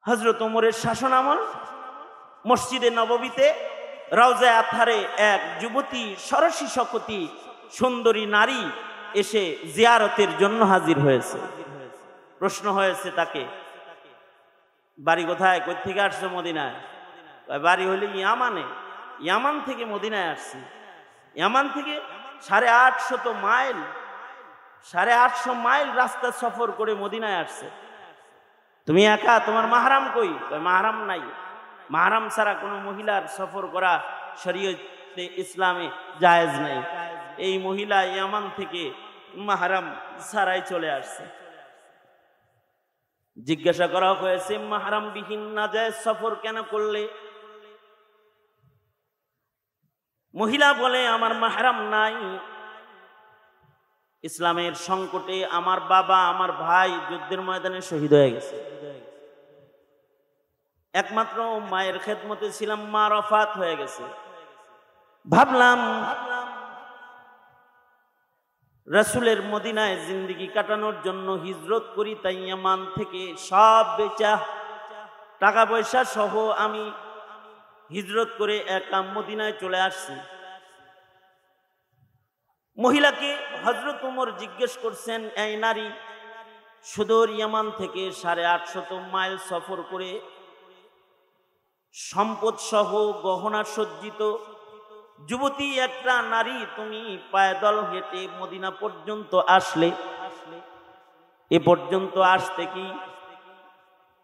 হযরত ওমরের শাসন আমল মসজিদে নববীতে রওজায়ে আতহারে এক যুবতী সরসী শকতি সুন্দরী নারী এসে জিয়ারতের জন্য হাজির হয়েছে। প্রশ্ন হয়েছে তাকে, বাড়ি কোথায়? কই থেকে আসছো? মদিনায়। বাড়ি হলে ইয়ামানে। ইয়ামান থেকে মদিনায় আসছি। ইয়ামান থেকে 850 মাইল 850 মাইল রাস্তা সফর করে মদিনায় আসছে। তুমি একা? তোমার মাহরাম কই? মাহরাম নাই। মাহরাম ছাড়া কোনো মহিলার সফর করা শরীয়তে ইসলামে জায়েজ নাই। এই মহিলা ইয়ামান থেকে মাহরাম ছাড়াই চলে আসছে। জিজ্ঞাসা করা হয়েছে, মাহরাম বিহীন নাজায়েজ সফর কেন করলে? মহিলা বলে, আমার মাহরাম নাই। ইসলামের সংকটে আমার বাবা আমার ভাই যুদ্ধের ময়দানে শহীদ হয়ে গেছে। একমাত্র মায়ের খেদমতে ছিলাম, মা রফাত হয়ে গেছে। ভাবলাম রাসূলের মদিনায় জিন্দেগি কাটানোর জন্য হিজরত করি, তাই ইয়ামান থেকে সব বেচা টাকা পয়সা সহ আমি হিজরত করে একা মদিনায় চলে আসছি। মহিলাকে হযরত ওমর জিজ্ঞেস করছেন, এই নারী সুদূর ইয়ামান থেকে 850 মাইল সফর করে সম্পদ সহ গহনা সজ্জিত যুবতী একটা নারী, তুমি পায়দল হেঁটে মদিনা পর্যন্ত আসলে। এ পর্যন্ত আসতে কি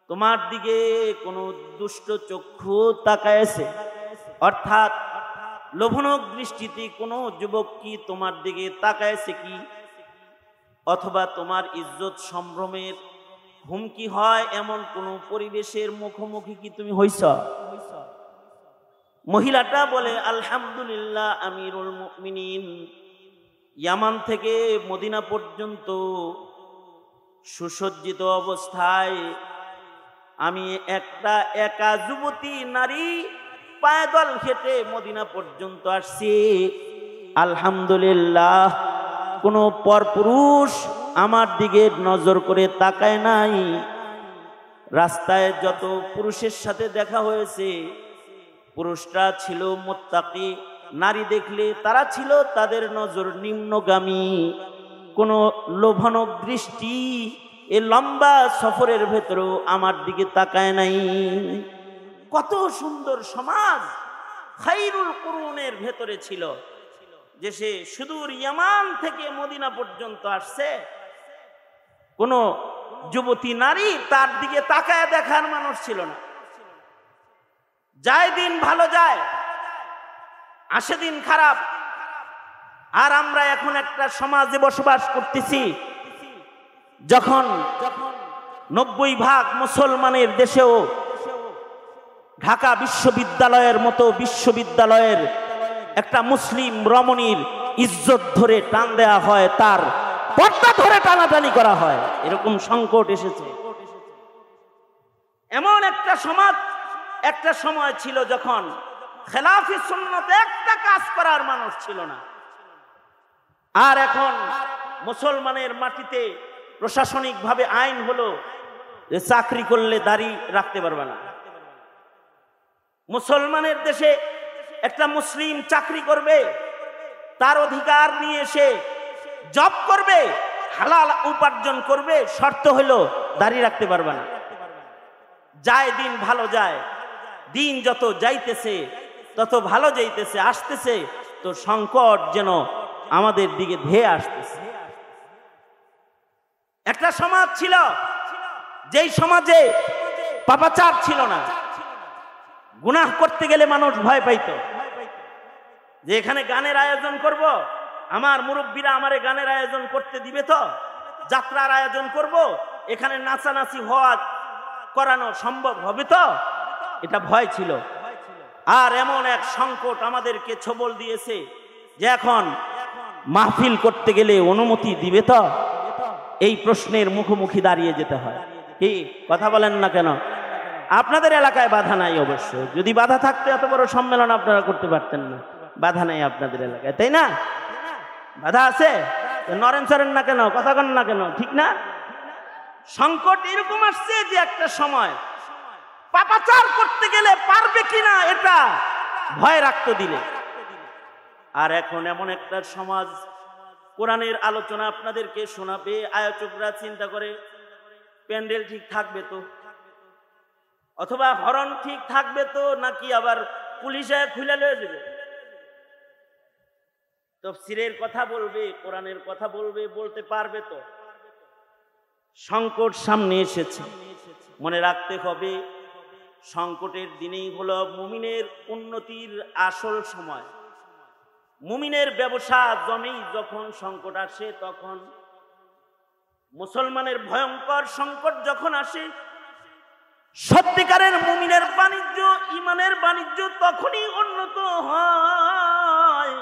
তোমার দিকে কোনো দুষ্ট চক্ষু তাকায়ছে? অর্থাৎ লোভনক দৃষ্টিতে কোনো যুবক কি তোমার দিকে তাকায়ছে কি? অথবা তোমার ইজ্জত সম্ভ্রমের হুমকি হয় এমন কোন পরিবেশের মুখোমুখি কি তুমি হইছ? মহিলাটা বলে, আলহামদুলিল্লাহ আমিরুল মুমিনিন, ইয়ামান থেকে মদিনা পর্যন্ত সুসজ্জিত অবস্থায় আমি একটা একা যুবতী নারী পায়দল হেঁটে মদিনা পর্যন্ত আসছি। আলহামদুলিল্লাহ, কোনো পরপুরুষ আমার দিকে নজর করে তাকায় নাই। রাস্তায় যত পুরুষের সাথে দেখা হয়েছে, পুরুষরা ছিল মুত্তাকি, নারী দেখলে তারা ছিল তাদের নজর নিম্নগামী। কোনো লোভনক দৃষ্টি এ লম্বা সফরের ভেতরেও আমার দিকে তাকায় নাই। কত সুন্দর সমাজ খায়রুল কুরুনের ভেতরে ছিল, যে সে সুদূর ইয়ামান থেকে মদিনা পর্যন্ত আসছে। কোন যুবতী নারী তার দিকে তাকায় দেখার মানুষ ছিল না। যায় দিন ভালো যায়, আসে দিন খারাপ। আর আমরা এখন একটা সমাজে বসবাস করতেছি, যখন 90% মুসলমানের দেশেও ঢাকা বিশ্ববিদ্যালয়ের মতো বিশ্ববিদ্যালয়ের একটা মুসলিম রমণীর ইজ্জত ধরে টান দেয়া হয়, তার পর্দা ধরে টানাটানি করা হয়। এরকম সংকট এসেছে। এমন একটা সমাজ, একটা সময় ছিল যখন খেলাফি সুন্নতে একটা কাজ করার মানুষ ছিল না। আর এখন মুসলমানের মাটিতে প্রশাসনিকভাবে আইন হলো যে চাকরি করলে দাড়ি রাখতে পারবে না। মুসলমানের দেশে একটা মুসলিম চাকরি করবে, তার অধিকার নিয়ে এসে জব করবে, হালাল উপার্জন করবে, শর্ত হলো দাড়ি রাখতে পারবে না। যায় দিন ভালো যায়, দিন যত যাইতেছে তত ভালো যাইতেছে, আসতেছে তো সংকট যেন আমাদের দিকে ধেয়ে আসতেছে। একটা সমাজ ছিল, যেই সমাজে পাপাচার ছিল না। গুনাহ করতে গেলে মানুষ ভয় পাইত, যে এখানে গানের আয়োজন করব, আমার মুরব্বীরা আমারে গানের আয়োজন করতে দিবে তো? যাত্রার আয়োজন করব, এখানে নাচানাচি হওয়া করানো সম্ভব হবে তো? এটা ভয় ছিল। আর এমন এক সংকট আমাদেরকে ছবল দিয়েছে যে এখন মাহফিল করতে গেলে অনুমতি দিবে তো? এই প্রশ্নের মুখোমুখি দাঁড়িয়ে যেতে হয়। কি কথা বলেন না কেন? আপনাদের এলাকায় বাধা নাই অবশ্য, যদি বাধা থাকতো এত বড় সম্মেলন আপনারা করতে পারতেন না। বাধা নাই আপনাদের এলাকায়, তাই না? বাধা আছে, নরেন চরেন না কেন, কথা কন না কেন, ঠিক না? সংকট এরকম আসছে যে একটা সময় পাপাচার করতে গেলে পারবে কিনা এটা ভয় রাখতো দিলে। আর এখন এমন একটা সমাজ, কোরআনের আলোচনা আপনাদেরকে শোনাবে, আয়োজকরা চিন্তা করে প্যান্ডেল ঠিক থাকবে তো, অথবা হরণ ঠিক থাকবে তো, নাকি আবার পুলিশে খুলে লয়ে যাবে। তাফসীরের কথা বলবে, কোরআনের কথা বলবে, বলতে পারবে তো। সংকট সামনে এসেছে, মনে রাখতে হবে সংকটের দিনেই হলো মুমিনের উন্নতির আসল সময়। মুমিনের ব্যবসা জমেই যখন সংকট আসে, তখন মুসলমানের ভয়ঙ্কর সংকট যখন আসে, সত্যিকারের মুমিনের বাণিজ্য, ইমানের বাণিজ্য তখনই উন্নত হয়।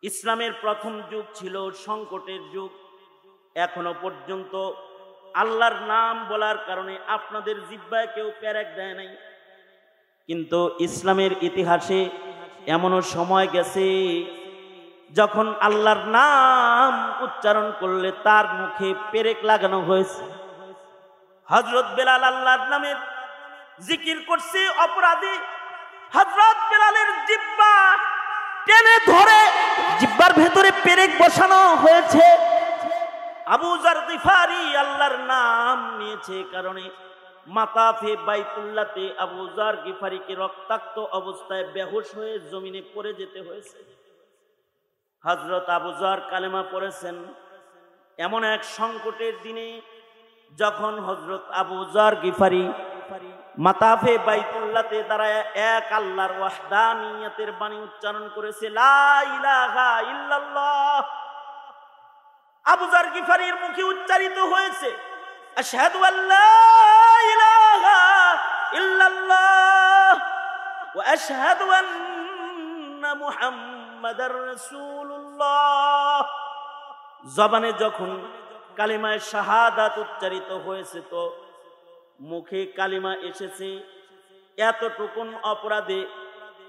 ইসলামের প্রথম যুগ ছিল সংকটের যুগ। এখনো পর্যন্ত আল্লাহর নাম বলার কারণে আপনাদের জিহ্বায় কেউ পেরেক দেয় নাই, কিন্তু ইসলামের ইতিহাসে এমনও সময় গেছে যখন আল্লাহর নাম উচ্চারণ করলে তার মুখে পেরেক লাগানো হয়েছে। হযরত বেলাল আল্লাহর নামের জিকির করছে অপরাধী, হযরত বেলালের জিহ্বা টেনে ধরে জিহ্বার ভেতরে পেরেক বসানো হয়েছে। আবু যার গিফারি আল্লাহর নাম নিয়েছে কারণে মাতাফে বাইতুল্লাহতে আবু যার গিফারিকে রক্তাক্ত অবস্থায় বেহুশ হয়ে জমিনে পড়ে যেতে হয়েছে। হযরত আবু যার কালেমা পড়েছেন এমন এক সংকটের দিনে, যখন হযরত আবু যার গিফারি মাতাফে বাইতুল্লাহতে দাঁড়ায় এক আল্লাহর ওয়াহদানিয়তের বাণী উচ্চারণ করেছে, লা ইলাহা ইল্লাল্লাহ। আবু যার গিফারির মুখে উচ্চারিত হয়েছে আশহাদু আল্লা ইলাহা ইল্লাল্লাহ ওয়া আশহাদু আন্না মুহাম্মাদার রাসূলুল্লাহ। জবানে যখন কালিমায়ে শাহাদাত উচ্চারিত হয়েছে, তো মুখে কালিমা এসেছে, এতটুকুন অপরাধে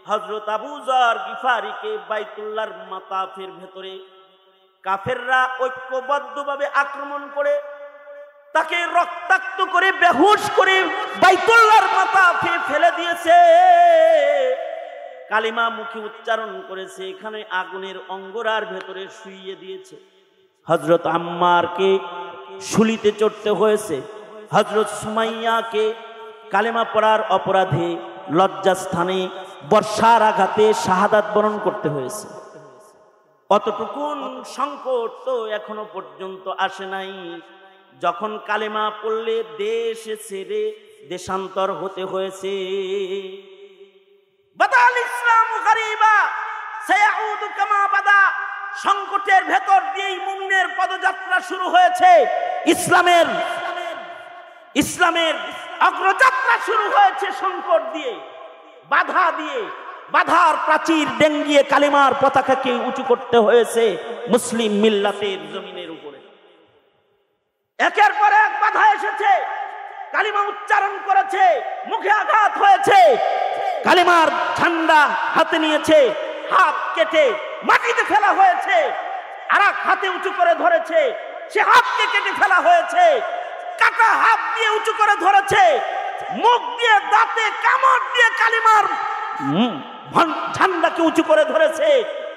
হযরত আবু যার গিফারিকে বাইতুল্লাহর মাতাফের ভেতরে কাফেররা ঐক্যবদ্ধভাবে আক্রমণ করে তাকে রক্তাক্ত করে বেহুশ করে বাইতুল্লাহর মাতাফে ফেলে দিয়েছে। কালিমা মুখে উচ্চারণ করেছে, এখানে আগুনের অঙ্গরার ভেতরে শুইয়ে দিয়েছে। হযরত আম্মারকে শুলিতে চড়তে হয়েছে, হযরত সুমাইয়াকে কালেমা পড়ার অপরাধে লজ্জাস্থানে বর্ষার আঘাতে শাহাদাত বরণ করতে হয়েছে। অতটুকুন সংকট তো এখনো পর্যন্ত আসে নাই, যখন কালেমা পড়লে দেশ ছেড়ে দেশান্তর হতে হয়েছে। বাদাল ইসলাম গরিবা সায়াউদু কামা বাদা। সংকটের ভেতর দিয়েই মুমিনের পদযাত্রা শুরু হয়েছে। ইসলামের অগ্রযাত্রা শুরু হয়েছে সংকট দিয়ে, বাধা দিয়ে। বাধার প্রাচীর ডেঙ্গিয়ে কালিমার পতাকাকে উঁচু করতে হয়েছে মুসলিম মিল্লাতের জমিনের উপরে। একের পর এক বাধা এসেছে, কালিমা উচ্চারণ করেছে, মুখে আঘাত হয়েছে, কালিমার ঝান্ডা হাতে নিয়েছে, হাত কেটে মাটিতে ফেলা হয়েছে, আর এক হাতে উঁচু করে ধরেছে, সে হাতকে কেটে ফেলা হয়েছে, কাটা হাত দিয়ে উঁচু করে ধরেছে, মুখ দিয়ে দাঁতে কামড় দিয়ে কালিমার ঝান্ডাকে উঁচু করে ধরেছে,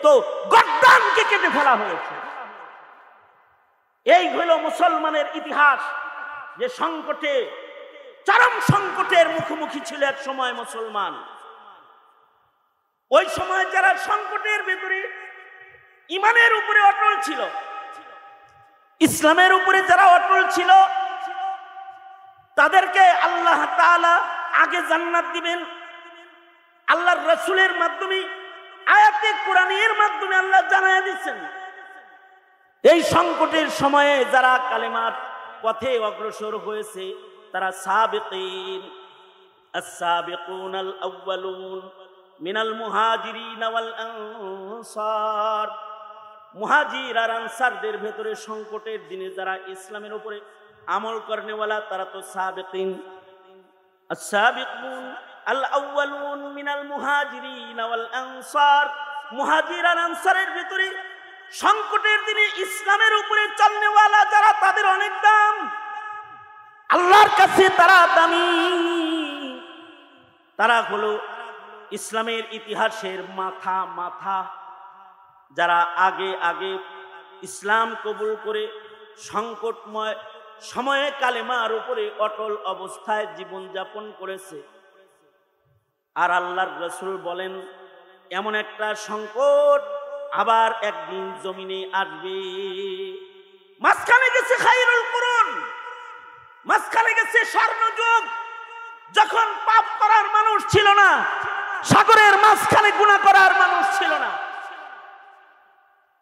তো গর্দানকে কেটে ফেলা হয়েছে। এই হলো মুসলমানের ইতিহাস, যে সংকটে, চরম সংকটের মুখোমুখি ছিল এক সময় মুসলমান। ওই সময় যারা সংকটের ভেতরে ইমানের উপরে অটল ছিল, ইসলামের উপরে যারা অটল ছিল, তাদেরকে আল্লাহ তাআলা আগে জান্নাত দিবেন। আল্লাহর রাসূলের মাধ্যমে, আয়াতে কোরআনের মাধ্যমে আল্লাহ জানায়া দিচ্ছেন। এই সংকটের সময়ে যারা কালেমার পথে অগ্রসর হয়েছে, তারা সাবিকিন, আস-সাবিকুনাল আউয়ালুন মিনাল মুহাজিরিন ওয়াল আনসার। মুহাজির আর আনসারদের ভেতরে সংকটের দিনে যারা ইসলামের উপরে আমল করেনেওয়ালা, তারা তো সাবিকিন। আস-সাবিকুন আল আউয়ালুন মিনাল মুহাজিরিন ওয়াল আনসার। মুহাজির আর আনসারের ভিতরে সংকটের দিনে ইসলামের উপরে চলনেওয়ালা যারা, তাদের অনেক দাম। আল্লাহর কাছে তারা দামি, তারা হলো ইসলামের ইতিহাসের মাথা। যারা আগে আগে ইসলাম কবুল করে সংকটময় সময়ে কালেমার উপরে অটল অবস্থায় জীবন যাপন করেছে। আর আল্লাহর রাসূল বলেন, এমন একটা সংকট আবার একদিন জমিনে আসবে। মাঝখানে গেছে খায়রুল কুরুন, মাঝখানে গেছে স্বর্ণযুগ, যখন পাপ করার মানুষ ছিল না, সাগরের মাঝখানে গুনাহ করার মানুষ ছিল না।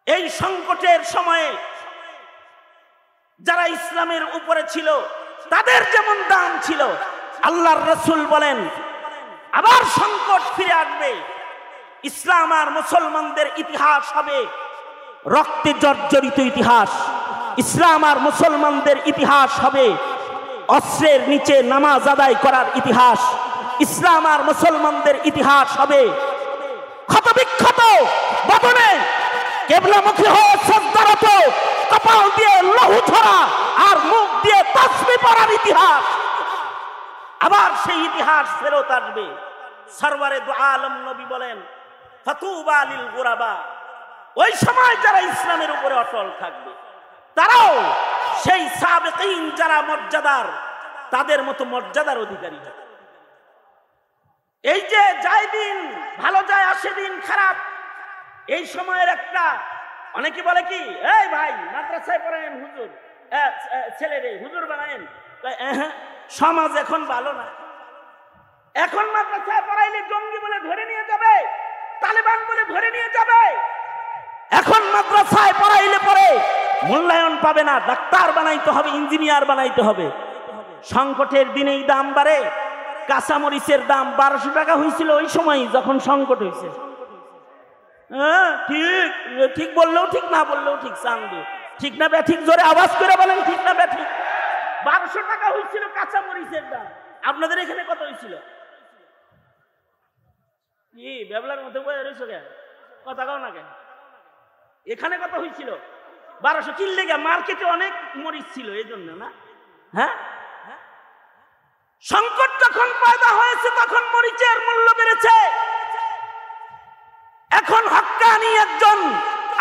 এই সংকটের সময়ে যারা ইসলামের উপরে ছিল তাদের যেমন দাম ছিল, আল্লাহর রাসূল বলেন আবার সংকট ফিরে আসবে। ইসলাম আর মুসলমানদের ইতিহাস হবে রক্তে জর্জরিত ইতিহাস। ইসলাম আর মুসলমানদের ইতিহাস হবে অস্ত্রের নিচে নামাজ আদায় করার ইতিহাস। ইসলাম আর মুসলমানদের ইতিহাস হবে ক্ষতবিক্ষত বদনে কিবলামুখী হয়ে সিজদারত, কপাল দিয়ে লহু ঝরা আর মুখ দিয়ে তাসবিহ পড়ার ইতিহাস। আবার সেই ইতিহাস ফেরত আসবে। সরওয়ারে দু আলম নবী বলেন, ফাতুবা লিল গুরাবা। ওই সময় যারা ইসলামের উপরে অটল থাকবে তারাও সেই সাবেকিন যারা মর্যাদার, তাদের মতো মর্যাদার অধিকারী হবে। এই যে যায় দিন ভালো যায়, আসে দিন খারাপ, এই সময়ের একটা, অনেকে বলে কি, এই ভাই মাদ্রাসায় পড়েন হুজুর, ছেলেরে হুজুর বানায়েন। সমাজ এখন ভালো না, এখন মাদ্রাসায় পড়াইলে জঙ্গি বলে ধরে নিয়ে যাবে, তালেবান বলে ধরে নিয়ে যাবে। এখন মাদ্রাসায় পড়াইলে পরে মূল্যায়ন পাবে না, ডাক্তার বানাইতে হবে, ইঞ্জিনিয়ার বানাইতে হবে। সংকটের দিনেই দাম বাড়ে। কাঁচামরিচের দাম 1200 টাকা হয়েছিল ওই সময় যখন সংকট হয়েছে। ঠিক ঠিক বললেও ঠিক, না বললেও ঠিক। চান্দু ঠিক না ব্যাঠিক? জোরে আওয়াজ করে বলেন ঠিক না ব্যাঠিক? 1200 টাকা হয়েছিল কাঁচামরিচের দাম। আপনাদের এখানে কত হয়েছিল? কি বেবলার মধ্যে বয়ে রয়েছে কেন? কথা কও না কেন? এখানে কত হয়েছিল? 1200। কিনলে গে মার্কেটে অনেক মরিচ ছিল এই জন্য না? হ্যাঁ, সংকট যখন পয়দা হয়েছে তখন মরিচের মূল্য বেড়েছে। এখন হক্কানি একজন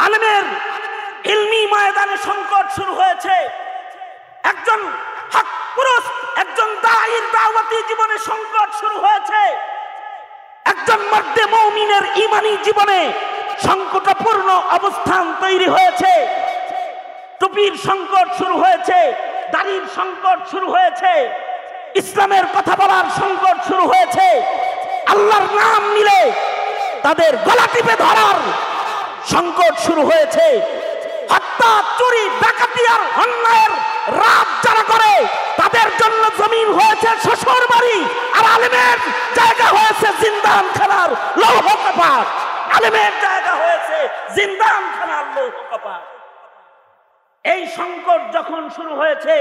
আলেমের ইলমি ময়দানে সংকট শুরু হয়েছে। একজন হক পুরুষ, একজন দাঈর দাওয়াতি জীবনে সংকট শুরু হয়েছে। একজন মর্দে মুমিনের ঈমানি জীবনে সংকটপূর্ণ অবস্থান তৈরি হয়েছে। টুপির সংকট শুরু হয়েছে, দাড়ির সংকট শুরু হয়েছে, ইসলামের কথা বলার সংকট শুরু হয়েছে। আল্লাহর নাম নিলে তাদের গলা টিপে ধরার সংকট শুরু হয়েছে। হত্যা, চুরি, ডাকাতি আর অন্যায়ের রাত যারা করে তাদের জন্য জমিন হয়েছে শ্বশুর বাড়ি, আর আলেমের জায়গা হয়েছে জিন্দান খানার লৌহ কপাট। আলেমের জায়গা হয়েছে জিন্দান খানার লৌহ কপাট। এই সংকট যখন শুরু হয়েছে,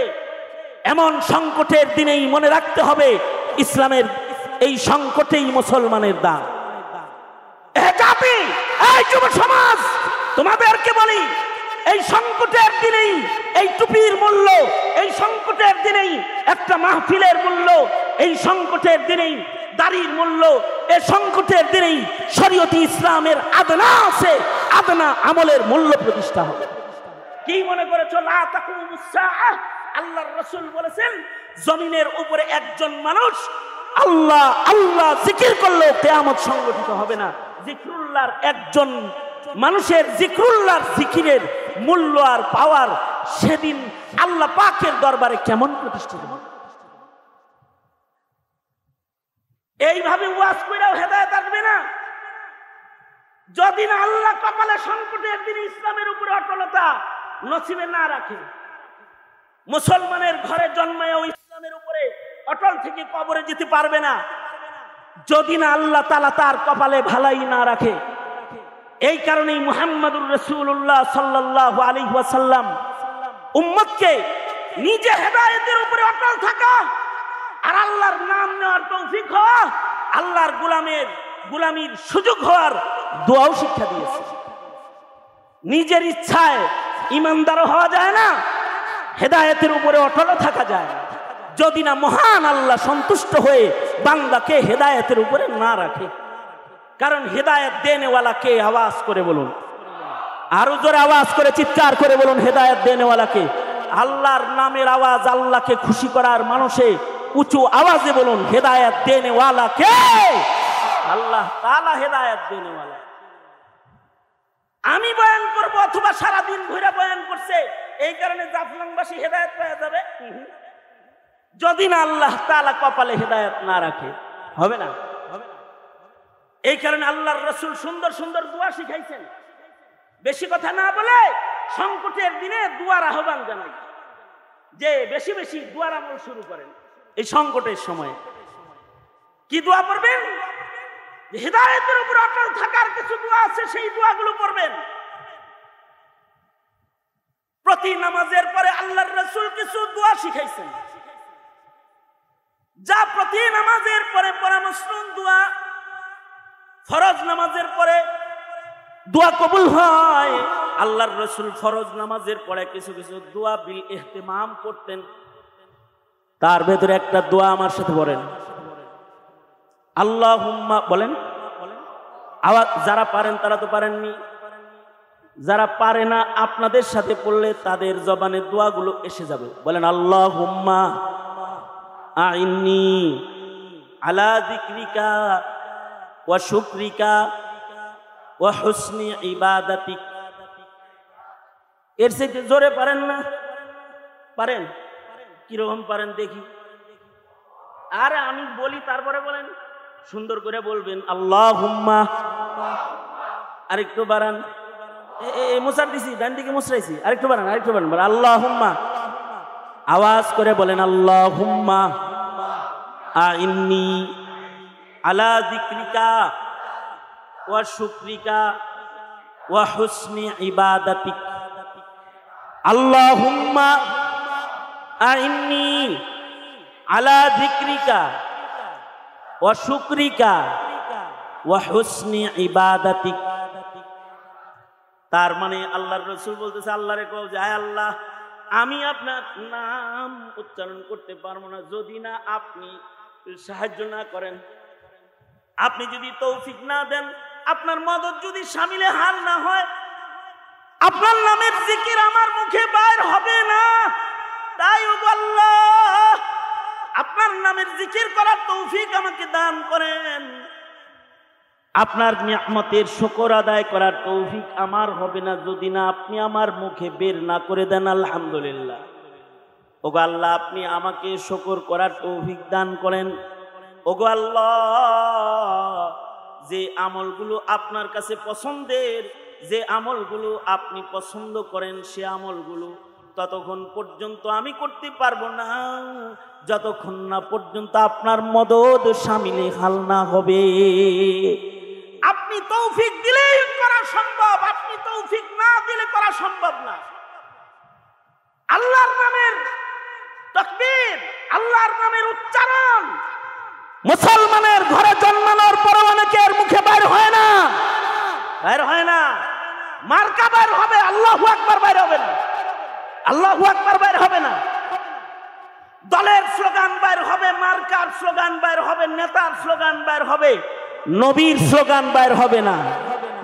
এমন সংকটের দিনেই মনে রাখতে হবে ইসলামের এই সংকটেই মুসলমানের দাম। জাতি, এই যুব সমাজ, তোমাদেরকে বলি, এই সংকটের দিনেই এই টুপির মূল্য, এই সংকটের দিনেই একটা মাহফিলের মূল্য, এই সংকটের দিনেই দাড়ির মূল্য, এই সংকটের দিনেই শরীয়তে ইসলামের আদনা আছে, আদনা আমলের মূল্য প্রতিষ্ঠা হবে। কি মনে করেছো লা তাকুমুস সাআহ? আল্লাহর রাসূল বলেছেন জমিনের উপরে একজন মানুষ আল্লাহ আল্লাহ জিকির করলেও কিয়ামত সংগঠিত হবে না। জিকরুল্লাহর একজন মানুষের জিকরুল্লাহর জিকিরের মূল্য আর পাওয়ার সেদিন আল্লাহ পাকের দরবারে কেমন প্রতিষ্ঠিত হবে। এইভাবে ওয়াজ কইরাও হেদায়েত আসবে না। যদি না আল্লাহ কপালে সংকটের দিন ইসলামের উপরে অটলতা নসিবে না রাখে, মুসলমানের ঘরে জন্মায়ও ইসলামের উপরে অটল থেকে কবরে যেতে পারবে না, যদি না আল্লাহ তাআলা তার কপালে ভালাই না রাখে। এই কারণেই মুহাম্মদুর রাসূলুল্লাহ সাল্লাল্লাহু আলাইহি ওয়াসাল্লাম উম্মতকে নিজে হেদায়েতের উপরে অটল থাকা আর আল্লাহর নাম নেওয়ার তৌফিক হওয়া, আল্লাহর গোলামির সুযোগ হওয়ার দোয়াও শিক্ষা দিয়েছে। নিজের ইচ্ছায় ইমানদার হওয়া যায় না, হেদায়েতের উপরে অটল থাকা যায় না। যদি না মহান আল্লাহ সন্তুষ্ট হয়ে বান্দাকে হেদায়েতের উপরে না রাখে। কারণ হেদায়েত দেনেওয়ালা কে? আওয়াজ করে বলুন, আরো জোরে আওয়াজ করে চিৎকার করে বলুন, হেদায়েত দেনেওয়ালা কে? আল্লাহর নামের আওয়াজ আল্লাহকে খুশি করার মানুষে উঁচু আওয়াজে বলুন, হেদায়েত দেনেওয়ালা কে? আল্লাহ তাআলা হেদায়েত দেনেওয়ালা। আমি বয়ান করব অথবা সারা দিন ঘুরে বয়ান করছে, এই কারণে জাফলংবাসী হেদায়েত পেয়ে যাবে? যদি না আল্লাহ তাআলা কপালে হেদায়েত না রাখে, হবে না। এই কারণে আল্লাহর রাসূল সুন্দর সুন্দর দোয়া শিখাইছেন। বেশি কথা না বলে সংকটের দিনে দুয়ার আহ্বান জানাই যে বেশি বেশি দুয়ার আমল শুরু করেন। এই সংকটের সময়ে কি দোয়া পড়বেন? হেদায়েতের উপর অটল থাকার কিছু দোয়া আছে, সেই দোয়াগুলো পড়বেন। প্রতি নামাজের পরে আল্লাহর রাসূল কিছু দোয়া শিখাইছেন, যা প্রতি নামাজের পরে পরামর্শন দোয়া। ফরজ নামাজের পরে দোয়া কবুল হয়। আল্লাহর রাসূল ফরজ নামাজের পরে কিছু কিছু দোয়া বিল ইহতিমাম করতেন। তার ভেতরে একটা দোয়া আমার সাথে বলেন, আল্লাহুম্মা বলেন। আওয়াজ যারা পারেন তারা তো পারেননি, যারা পারে না আপনাদের সাথে পড়লে তাদের জবানে দোয়াগুলো এসে যাবে। বলেন, আল্লাহুম্মা আইন্নি আলা যিকরিকা ওয়া শুকরিকা ওয়া হুসনি ইবাদাতিক। এর চেয়ে জোরে পারেন না? পারেন? কিরকম পারেন দেখি। আরে আমি বলি তারপরে বলেন, সুন্দর করে বলবেন আল্লাহুম্মা। আরেকটু বাড়ান, মুসার দিছি, ডান দিকে মুসরাইছি, আরেকটু বাড়ান, আরেকটু বাড়ান, আল্লাহুম্মা। আওয়াজ করে বলেন, আল্লাহুম্মা আইন্নি আলা যিকরিকা ওয়া শুকরিকা ওয়া হুসনি ইবাদাতিক। আল্লাহুম্মা আইন্নি আলা যিকরিকা ওয়া শুকরিকা ওয়া হুসনি ইবাদাতিক। তার মানে আল্লাহর রাসূল বলতেছে, আল্লাহরে কও যে আয় আল্লাহ, আমি আপনার নাম উচ্চারণ করতে পারবো না যদি না আপনি সাহায্য না করেন, আপনি যদি তৌফিক না দেন, আপনার মদদ যদি শামিলে হাল না হয়, আপনার নামের জিকির আমার মুখে বাইর হবে না। তাই ও আল্লাহ, আপনার নামের জিকির করার তৌফিক আমাকে দান করেন। আপনার নিয়ামতের শুকর আদায় করার তৌফিক আমার হবে না যদি না আপনি আমার মুখে বের না করে দেন আলহামদুলিল্লাহ। ওগো আল্লাহ, আপনি আমাকে শুকর করার তৌফিক দান করেন। ওগো আল্লাহ, যে আমলগুলো আপনার কাছে পছন্দের, যে আমলগুলো আপনি পছন্দ করেন, সে আমলগুলো ততক্ষণ পর্যন্ত আমি করতে পারবো না যতক্ষণ না পর্যন্ত আপনার মদদ শামিলে হাল না হবে। আপনি তৌফিক দিলেই করা সম্ভব, আপনি তৌফিক না দিলে করা সম্ভব না। আল্লাহর নামের তাকবীর, আল্লাহর নামের উচ্চারণ মুসলমানের ঘরে জন্মানোর পর অনেকের মুখে বাইর হয় না, বাইর হয় না। মার্কা বাইর হবে, আল্লাহু আকবার বাইর হবে না, আল্লাহু আকবার বাইর হবে না। দলের স্লোগান বাইর হবে, মার্কার স্লোগান বাইর হবে, নেতার স্লোগান বাইর হবে, নবীর স্লোগান বাইর হবে না,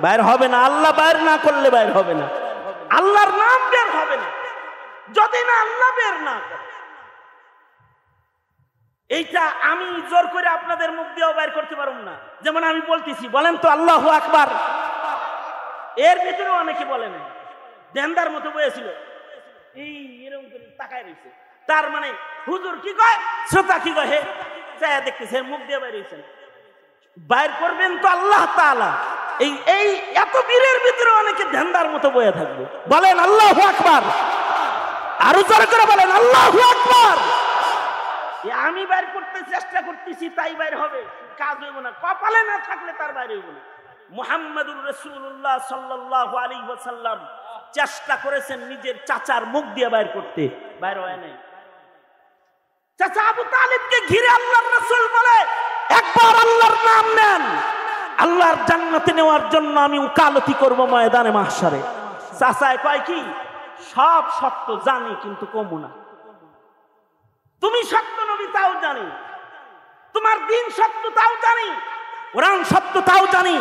বাইর হবে না। আল্লাহ বাইর না করলে বাইর হবে না, আল্লাহর নাম বের হবে না যদি না আল্লাহ বের না করে। এইটা আমি জোর করে আপনাদের মুখ দিয়েও বাইর করতে পারব না। যেমন আমি বলতেছি, বলেন তো আল্লাহু আকবার, এর ভিতরে অনেকে বলে না, দেনদার মতো বলেছিল, এই এরকম করে তাকায় রয়েছে। তার মানে হুজুর কি কয়, শ্রোতা কি কয়, হে চায়া দেখতেছে, মুখ দিয়ে বাইর হয়েছেন। বাইর করবেন তো আল্লাহ তাআলা। এই এত বীরের ভিতরে অনেকে দেনদার মতো বয়ে থাকবে। বলেন আল্লাহু আকবার, আরো জোরে করে বলেন আল্লাহু আকবার। আমি বাইর করতে চেষ্টা করতেছি তাই বাইর হবে, কাজ হইব না। কপালে না থাকলে তার বাইরে হইব না। মুহাম্মাদুর রাসূলুল্লাহ সাল্লাল্লাহু আলাইহি ওয়াসাল্লাম চেষ্টা করেছেন নিজের চাচার মুখ দিয়ে বাইর করতে, বাইর হয় নাই। চাচা আবু তালিবকে ঘিরে আল্লাহর রাসূল বলে, একবার আল্লাহর নাম নেন, আল্লাহর জান্নাতে নেওয়ার জন্য আমি উকালতি করব ময়দানে মাহশারে। চাচায় কয় কি, সব সত্য জানি কিন্তু কমু না। তুমি সত্য নবী তাও জানি, তোমার দিন সত্য তাও জানি, কোরআন সত্য তাও জানি।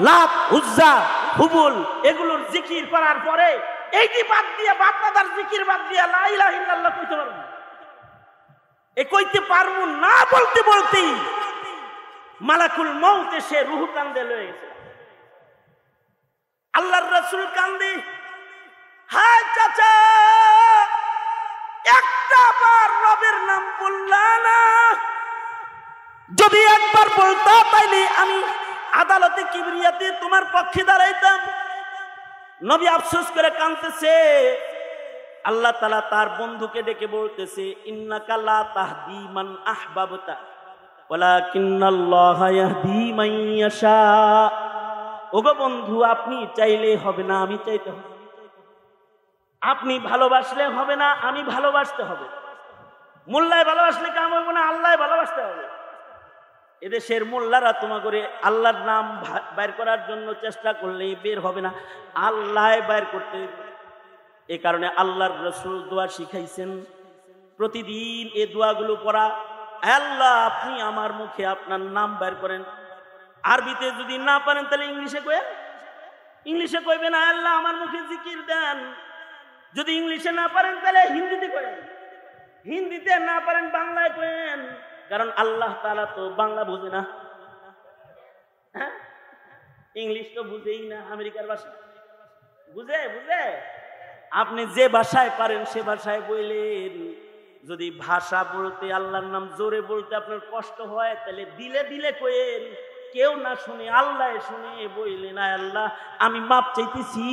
লাত, উজ্জা, হুবুল এগুলোর জিকির করার পরে এইটি বাদ দিয়ে, বাপ দাদার জিকির বাদ দিয়ে লা ইলাহা ইল্লাল্লাহ কইতে পারবো? এ কইতে পারবো না বলতে বলতেই মালাকুল মউত এসে রূহ কান্দে লয়ে গেছে। আল্লাহর রাসূল কান্দে, হায় চাচা একটা বার রবের নাম বললা না, যদি একবার বলতা তাইলে আমি আদালতে কিবরিয়াতে তোমার পক্ষে দাঁড়াইতাম। নবী আফসোস করে কাঁদতেছে। আল্লাহ তাআলা তার বন্ধুকে ডেকে বলতেছে, ইন্নাকা লা তাহদি মান আহবাবতা ওয়ালাকিন্নাল্লাহা ইয়াহদি মান ইয়াশা। ওগো বন্ধু, আপনি চাইলে হবে না, আমি চাইতে হবে। আপনি ভালোবাসলে হবে না, আমি ভালোবাসতে হবে। মোল্লায় ভালোবাসলে কাম হবে না, আল্লাহ ভালোবাসতে হবে। এদেশের মোল্লারা তোমা করে আল্লাহর নাম বাইর করার জন্য চেষ্টা করলে বের হবে না, আল্লাহ বাইর করতে। এ কারণে আল্লাহর রাসূল দোয়া শিখাইছেন, প্রতিদিন এই দোয়াগুলো পড়া। আল্লাহ আপনি আমার মুখে আপনার নাম বের করেন। আরবিতে যদি না পারেন তাহলে ইংলিশে কয়েন, ইংলিশে কইবেন আল্লাহ আমার মুখে জিকির দেন। যদি ইংলিশে না পারেন তাহলে হিন্দিতে কয়েন, হিন্দিতে না পারেন বাংলায় কয়েন, কারণ আল্লাহ তাআলা তো বাংলা বুঝে না, হ্যাঁ ইংলিশ তো বুঝেই না, আমেরিকার ভাষা বুঝে। আপনি যে ভাষায় পারেন সে ভাষায় বললেন। যদি ভাষা বলতে, আল্লাহর নাম জোরে বলতে আপনার কষ্ট হয় তাহলে দিলে দিলে কয়েন, কেউ না শুনে আল্লাহ শুনে বললেন আল্লাহ আমি মাপ চাইতেছি,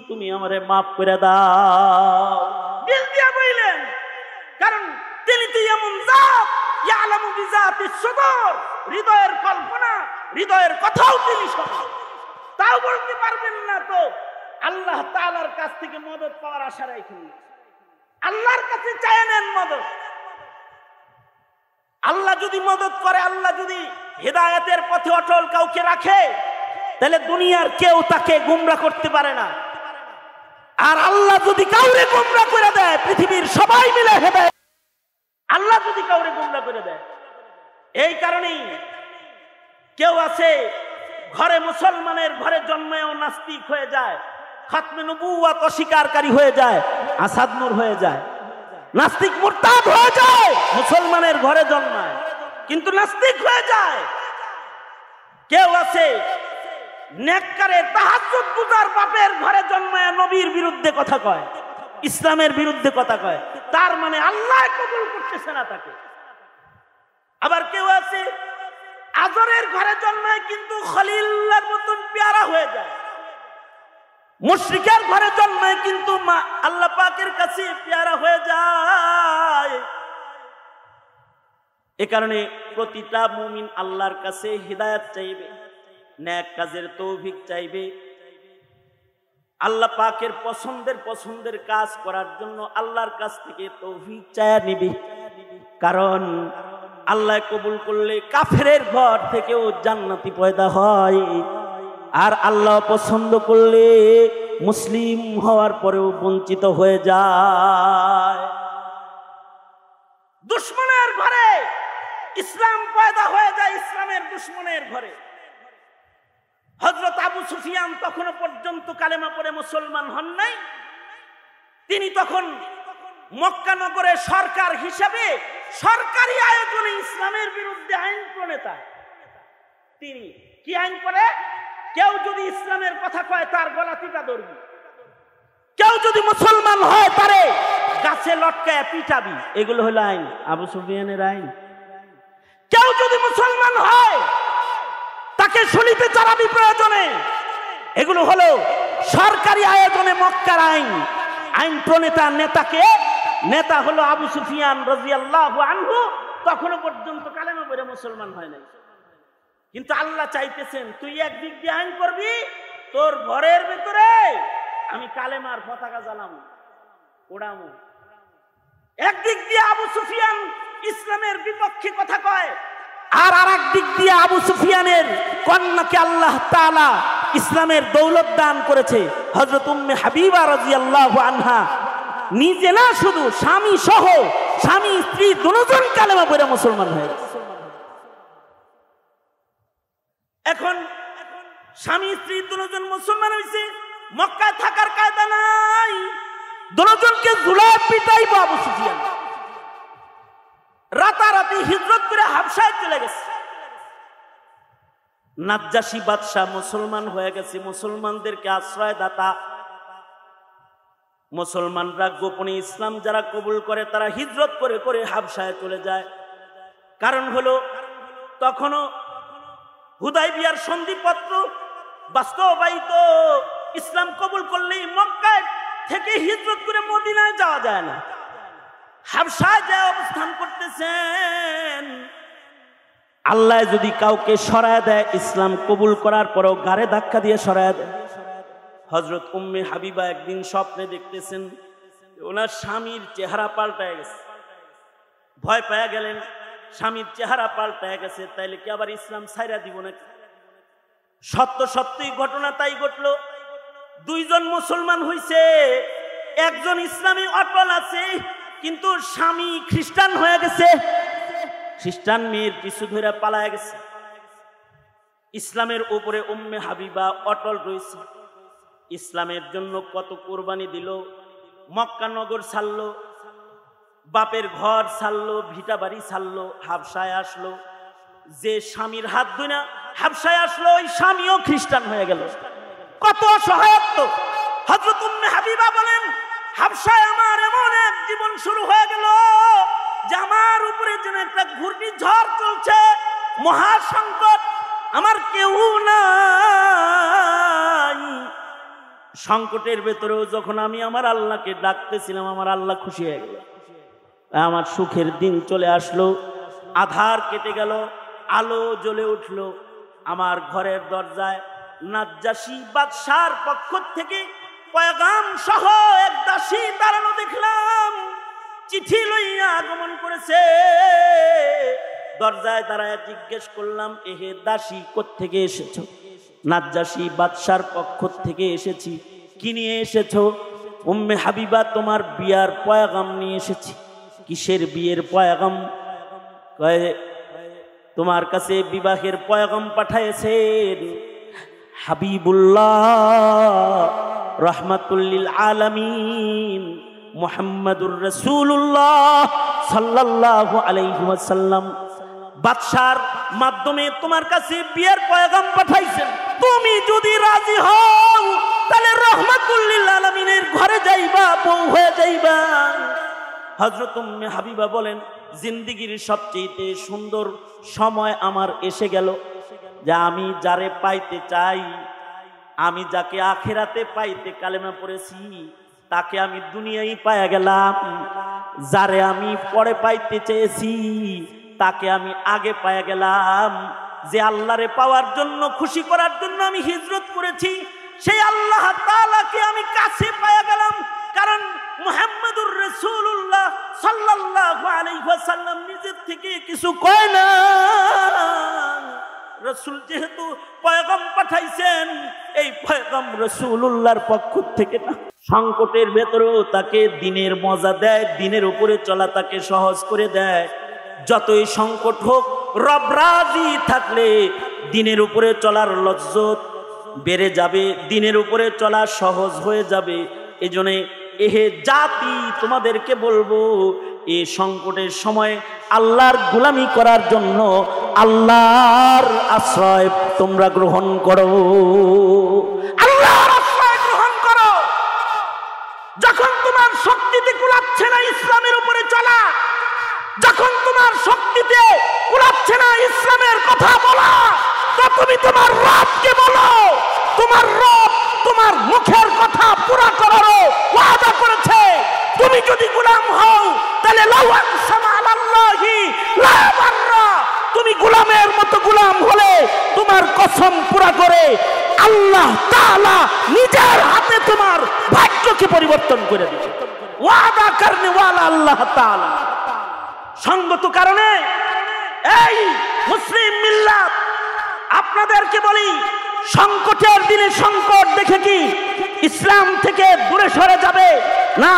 তুমি আমারে মাপ করে দাও। দিল দিয়া বললেন, কারণ তিনি তো এমন জাত ইয়ালামু বিজাতিস সুদূর, হৃদয়ের কল্পনা, হৃদয়ের কথাও তিনি শোনেন। তাও বলতে পারবেন না তো আল্লাহ তাআলার কাছ থেকে মদদ পাওয়ার আশা রাখেন। আল্লাহর কাছে চায় নেন মদদ। আল্লাহ যদি মদদ করে, আল্লাহ যদি হেদায়েতের পথে অটল কাউকে রাখে, তাহলে দুনিয়ার কেউ তাকে গোমরা করতে পারে না। আর আল্লাহ যদি কাউরে গোমরা করে দেয়, পৃথিবীর সবাই মিলে হেদায়েত, আল্লাহ যদি কাউরে গোমরা করে দেয়। এই কারণেই কেউ আছে ঘরে, মুসলমানের ঘরে জন্মেও নাস্তিক হয়ে যায়, খাতমে নবুওয়াত অস্বীকারী হয়ে যায়, আসাদ নূর হয়ে যায়, নাস্তিক মুরতাদ হয়ে যায়, মুসলমানের ঘরে জন্মায় কিন্তু নাস্তিক হয়ে যায়। কেউ আছে নেককারে তাহাজ্জুদ গুজার বাপের ঘরে জন্মায় নবীর বিরুদ্ধে কথা কয়, ইসলামের বিরুদ্ধে কথা কয়, তার মানে আল্লাহ কবুল করতেছে না তাকে। আবার কেউ আছে আজরের ঘরে জন্মায় কিন্তু খলিলের মতন পেয়ারা হয়ে যায়, মুশরিকের ঘরে জন্মায় কিন্তু আল্লাহ পাকের কাছে পেয়ারা হয়ে যায়। এ কারণে প্রতিটা মুমিন আল্লাহর কাছে হিদায়াত চাইবে, নেক কাজের তৌফিক চাইবে, আল্লাহ পাকের পছন্দের কাজ করার জন্য আল্লাহর কাছ থেকে তৌফিক চায়া নিবে। কারণ আল্লাহ কবুল করলে কাফেরের ঘর থেকেও জান্নাতি পয়দা হয়, আর আল্লাহ পছন্দ করলে মুসলিম হওয়ার পরেও বঞ্চিত হয়ে যায়। দুশ্মনের ঘরে ইসলাম পয়দা হয়ে যায়, ইসলামের দুশ্মনের ঘরে। হযরত আবু সুফিয়ান তখনও পর্যন্ত কালেমা পড়ে মুসলমান হন নাই। তিনি তখন মক্কা নগরে সরকার হিসাবে সরকারি আয়োজনে ইসলামের বিরুদ্ধে আইন প্রণেতা। তিনি কি আইন করে? কেউ যদি ইসলামের কথা কয় তার গলা টিপা ধরবি, কেউ যদি মুসলমান হয় তারে গাছে লটকায় পিটাবি। এগুলো হলো আইন, আবু সুফিয়ানের আইন। কেউ যদি মুসলমান হয় তাকে শুলিতে চালাবি প্রয়োজনে। এগুলো হলো সরকারি আয়োজনে মক্কার আইন। আইন প্রণেতা নেতাকে, নেতা হলো আবু সুফিয়ান রাদিয়াল্লাহু আনহু, তখনও পর্যন্ত কালেমা পড়ে মুসলমান হয় নাই। কিন্তু আল্লাহ চাইতেছেন তুই একদিক দিয়ে আইন করবি, তোর ঘরের ভিতরে আমি কালেমার পতাকা জ্বালামু, ওড়ামু। একদিক দিয়ে আবু সুফিয়ান ইসলামের বিপক্ষে কথা কয়, আর আরেক দিক দিয়ে আবু সুফিয়ানের কন্যাকে আল্লাহ তাআলা ইসলামের দৌলত দান করেছে। হযরত উম্মে হাবিবা রাদিয়াল্লাহু আনহা নিজে না, শুধু স্বামী সহ স্বামী স্ত্রী দুজন কালেমা পড়ে মুসলমান হয়ে গেছে। এখন স্বামী স্ত্রী দুজন মুসলমান হয়েছে, মক্কায় থাকার কায়দা নাই, দুজনকে জুলাই পিটাইব আবু সুফিয়ান। রাতারাতি হিজরত করে হাবশায় চলে গেছে। নাজ্জাশী বাদশাহ মুসলমান হয়ে গেছে, মুসলমানদেরকে আশ্রয়দাতা। মুসলমানরা গোপনে ইসলাম যারা কবুল করে তারা হিজরত করে করে হাবশায় চলে যায়। কারণ হলো তখনও হুদাইবিয়ার সন্ধিপত্র বাস্তবায়িত, ইসলাম কবুল করলেই মক্কায় থেকে হিজরত করে মদিনায় যাওয়া যায় না, হাবশায় যায় অবস্থান করতেছেন। আল্লাহ যদি কাউকে সরায় দেয়, ইসলাম কবুল করার পরেও গাড়ে ধাক্কা দিয়ে সরায় দেয়। হযরত উম্মে হাবিবা একদিন স্বপ্নে দেখতেছেন ওনার স্বামীর চেহারা পাল্টায় গেছে। ভয় পেয়ে গেলেন, স্বামীর চেহারা পাল্টায় গেছে, তাইলে কি আবার ইসলাম ছাইরা দিব নাকি? সত্যই ঘটনা তাই ঘটলো। দুইজন মুসলমান হইছে, একজন ইসলামী অটল আছে, কিন্তু স্বামী খ্রিস্টান হয়ে গেছে, খ্রিস্টান মেয়ের পিছু ধরে পালায় গেছে। ইসলামের উপরে উম্মে হাবিবা অটল রয়েছে। ইসলামের জন্য কত কোরবানি দিল, মক্কা নগর ছাড়লো, বাপের ঘর ছাড়লো, ভিটা বাড়ি ছাড়লো, হাবশায় আসলো। যে স্বামীর হাত ধরে হাবশায় আসলো, ওই স্বামীও খ্রিস্টান হয়ে গেল। কত সহায়ত্ব! হযরত উম্মে হাবিবা বলেন, হাবশায় আমার এমন এক জীবন শুরু হয়ে গেল যে আমার উপরে যেন একটা ঘূর্ণিঝড় চলছে, মহা সংকট, আমার কেউ নাই। সংকটের ভেতরেও যখন আমি আমার আল্লাহকে ডাকতেছিলাম, আমার আল্লাহ খুশি হয়ে গেল। আমার সুখের দিন চলে আসলো, আধার কেটে গেল, আলো জ্বলে উঠলো। আমার ঘরের দরজায় নাজ্জাশী বাদশার পক্ষ থেকে পয়গাম সহ এক দাসী দাঁড়ানো দেখলাম, চিঠি লইয়া আগমন করেছে। দরজায় দাঁড়ায় জিজ্ঞেস করলাম, এহে দাসী কোত্থেকে এসেছো? নাজ্জাশী বাদশার পক্ষ থেকে এসেছি। কি নিয়ে এসেছো? উম্মে হাবিবা, তোমার বিয়ার পয়গাম নিয়ে এসেছি। কিসের বিয়ের পয়গাম? কয়, তোমার কাছে বিবাহের পয়গাম পাঠাইছেন হাবিবুল্লাহ রাহমাতুল লিল আলামিন মুহাম্মাদুর রাসূলুল্লাহ সাল্লাল্লাহু আলাইহি ওয়াসাল্লাম বাদশার মাধ্যমে তোমার কাছে বিয়ের পয়গাম পাঠাইছেন। তুমি যদি রাজি হও তাহলে রাহমাতুল লিল আলামিনের ঘরে যাইবা, বউ হয়ে যাইবা। হযরত উম্মে হাবিবা বলেন, জিন্দেগির সবচেয়ে সুন্দর সময় আমার এসে গেল, যে আমি যারে পাইতে চাই, আমি যাকে আখিরাতে পাইতে কালেমা পড়েছি, তাকে আমি দুনিয়ায় পাইয়া গেলাম। যারে আমি পরে পাইতে চেয়েছি, তাকে আমি আগে পাইয়া গেলাম। যে আল্লাহরে পাওয়ার জন্য, খুশি করার জন্য আমি হিজরত করেছি, সেই আল্লাহ তাআলাকে আমি কাছে পাইয়া গেলাম। কারণ মুহাম্মদুর রাসূলুল্লাহ সাল্লাল্লাহু আলাইহি ওয়াসাল্লাম নিজের থেকে কিছু কয় না। রাসূল যেহেতু পয়গাম পাঠাইছেন, এই পয়গাম রাসূলুল্লাহর পক্ষ থেকে না। সংকটের ভেতরেও তাকে দিনের মজা দেয়, দিনের উপরে চলা তাকে সহজ করে দেয়। যতই সংকট হোক, রব রাজি থাকলে দিনের উপরে চলার লজ্জত বেড়ে যাবে, দিনের উপরে চলা সহজ হয়ে যাবে। এজন্য এহে জাতি, তোমাদেরকে বলবো, এই সংকটের সময় আল্লাহর গোলামি করার জন্য আল্লাহর আশ্রয় তোমরা গ্রহণ করো, আল্লাহর আশ্রয় গ্রহণ করো। যখন তোমার শক্তিতে কুলাচ্ছে না ইসলামের উপরে চলা, যখন তোমার শক্তিতে কুলাচ্ছে না ইসলামের কথা বলা, তো তুমি তোমার রবকে বলো। তোমার রব তোমার মুখের কথা পুরা করারও ওয়াদা করেছে। তুমি যদি গোলাম হও, তাহলে লাউ আকসামা আলাল্লাহি লা বাররা, তুমি গোলামের মতো গোলাম হলে তোমার কসম পুরা করে আল্লাহ তাআলা নিজের হাতে তোমার ভাগ্যকে পরিবর্তন করে দিবে। ওয়াদা করনে ওয়ালা আল্লাহ তাআলা। সঙ্গত কারণে এই মুসলিম মিল্লাত, আপনাদেরকে বলি, সংকটের দিনে সংকট দেখে কি ইসলাম থেকে দূরে সরে যাবে না?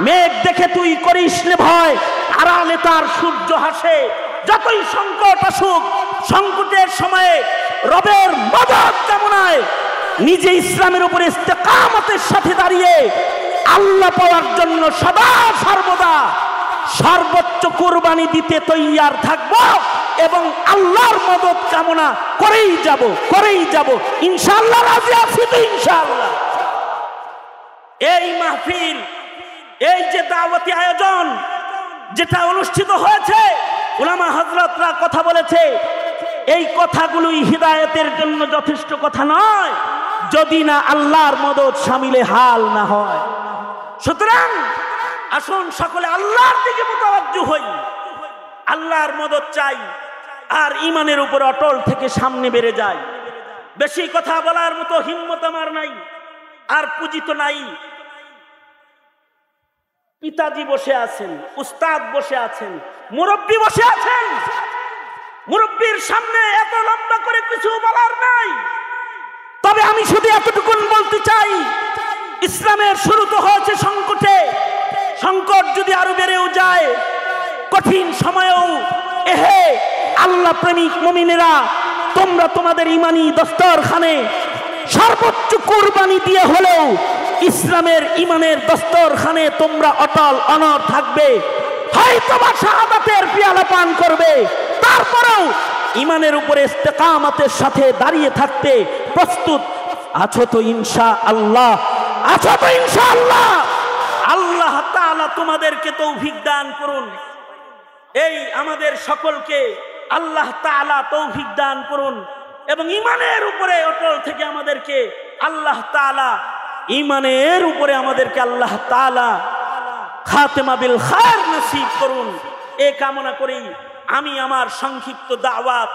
মেঘ দেখে তুই করিস নে ভয়, আড়ালে তার সূর্য হাসে। যতই সংকট আসুক, সংকটের সময়ে রবের মদদ কামনায় নিজে ইসলামের উপরে ইস্তেকামতের সাথে দাঁড়িয়ে আল্লাহ পাওয়ার জন্য সদা সর্বদা সর্বোচ্চ কুরবানি দিতে তৈয়ার থাকবো এবং আল্লাহর মদদ কামনা করেই যাব ইনশাআল্লাহ। রাজি আছি তো ইনশাআল্লাহ। এই মাহফিল, এই যে দাওয়াতি আয়োজন যেটা অনুষ্ঠিত হয়েছে, উলামা হযরতরা কথা বলেছে, এই কথাগুলোই হিদায়াতের জন্য যথেষ্ট কথা নয় যদি না আল্লাহর মদদ শামিলে হাল না হয়। সুতরাং আসুন সকলে আল্লাহর দিকে মুতাওয়াজ্জু হই, আল্লাহর মদদ চাই, আর ঈমানের উপর অটল থেকে সামনে বেড়ে যাই। বেশি কথা বলার মতো হিম্মত আমার নাই, আর পুঁজি তো নাই। পিতাজি বসে আছেন, উস্তাদ বসে আছেন, মুরব্বী বসে আছেন। মুরব্বীর সামনে এত লম্বা করে কিছু বলার নাই, তবে আমি শুধু এতটুকুন বলতে চাই, ইসলামের শুরু তো হয়েছে সংকটে। সংকট যদি আরো বেড়েও যায়, কঠিন সময়েও এহে আল্লাহ প্রেমিক মুমিনেরা, তোমরা তোমাদের ঈমানি দস্তরখানে সর্বোচ্চ কুরবানি দিয়ে হলেও ইসলামের ঈমানের দস্তরখানে তোমরা অটল অনড় থাকবে। হয়তো বা শাহাদাতের পেয়ালা পান করবে, তারপরেও ঈমানের উপরে ইস্তেকামতের সাথে দাঁড়িয়ে থাকতে প্রস্তুত আছো তো ইনশাআল্লাহ? আছো তো ইনশাআল্লাহ? আল্লাহ তাআলা তোমাদেরকে তৌফিক দান করুন। এই আমাদের সকলকে আল্লাহ তাআলা তৌফিক দান করুন এবং ঈমানের উপরে অটল থেকে আমাদেরকে আল্লাহ তাআলা আল্লাহ তাআলা খাতেমা বিল খায়র নসিব করুন। এ কামনা করেই আমি আমার সংক্ষিপ্ত দাওয়াত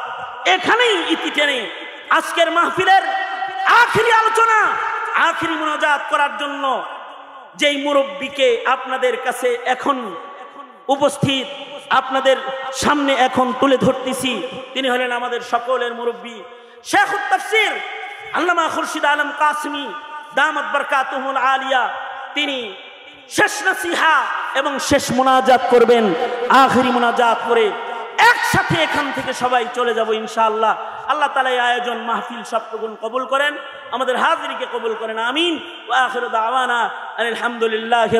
এখানেই ইতি টেনে আজকের মাহফিলের আখিরি আলোচনা, আখিরি মুনাজাত করার জন্য যেই মুরব্বীকে আপনাদের কাছে এখন উপস্থিত, আপনাদের সামনে এখন তুলে ধরতেছি, তিনি হলেন আমাদের সকলের মুরব্বী শেখুত তাফসীর আল্লামা খুরশিদ আলম কাসেমী দামাত বরকাতুহুল আলিয়া। তিনি শেষ নসিহা এবং শেষ মুনাজাত করবেন। আখিরি মুনাজাত করে একসাথে এখান থেকে সবাই চলে যাব ইনশাআল্লাহ। আল্লাহ তাআলা এই আয়োজন মাহফিল সবটুকুন কবুল করেন, আমাদের হাজিরিকে কবুল করেন। আমিন। ওয়া আখিরু দাওয়ানা আলহামদুলিল্লাহ।